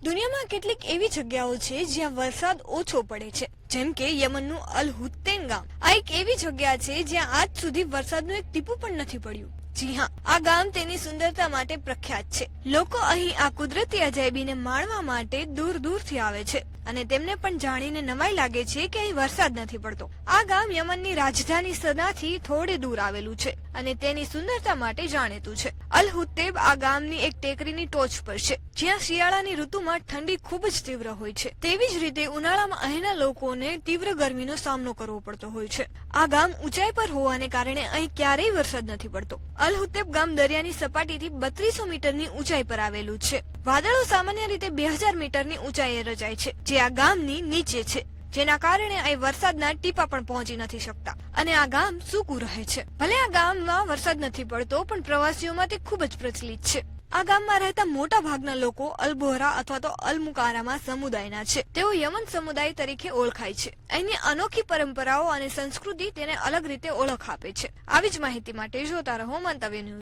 દુનિયામાં કેટલીક એવી જગ્યાઓ છે જ્યાં વરસાદ ઓછો પડે છે, જેમ કે યમનનું અલ હુત્તેન ગામ. આ એક એવી જગ્યા છે જ્યાં આજ સુધી વરસાદનું એક ટીપું પણ નથી પડ્યું. જી હા, આ ગામ તેની સુંદરતા માટે પ્રખ્યાત છે. લોકો અહીં આ કુદરતી અજાયબીને માણવા માટે દૂર દૂરથી આવે છે અને તેમને પણ જાણીને નવાઈ લાગે છે કે અહીં વરસાદ નથી પડતો. આ ગામ યમનની રાજધાની સનાથી થોડે દૂર આવેલું છે અને તેની સુંદરતા માટે જાણીતું છે. અલ હુત્તેબ આ ગામની એક ટેકરીની ટોચ પર છે, જ્યાં શિયાળાની ઋતુમાં ઠંડી ખૂબ જ તીવ્ર હોય છે. તેવી જ રીતે ઉનાળામાં અહીંના લોકોને તીવ્ર ગરમીનો સામનો કરવો પડતો હોય છે. આ ગામ ઊંચાઈ પર હોવાને કારણે અહીં ક્યારેય વરસાદ નથી પડતો. અલ હુત્તેબ ગામ દરિયાની સપાટીથી 3200 મીટરની ઊંચાઈ પર આવેલું છે. વાદળો સામાન્ય રીતે 2000 મીટરની ઊંચાઈએ રચાય છે, જે આ ગામની નીચે છે, જેના કારણે અહીં વરસાદના ટીપા પણ પહોંચી નથી શકતા અને આ ગામ સૂકું રહે છે. ભલે આ ગામમાં વરસાદ નથી પડતો, પણ પ્રવાસીઓમાં તે ખૂબ જ પ્રચલિત છે. આ ગામમાં રહેતા મોટા ભાગના લોકો અલ બોહરા અથવા તો અલ મુકારામાં સમુદાયના છે. તેઓ યમન સમુદાય તરીકે ઓળખાય છે. અહીંની અનોખી પરંપરાઓ અને સંસ્કૃતિ તેને અલગ રીતે ઓળખ આપે છે. આવી જ માહિતી માટે જોતા રહો મંતવ્ય ન્યૂઝ.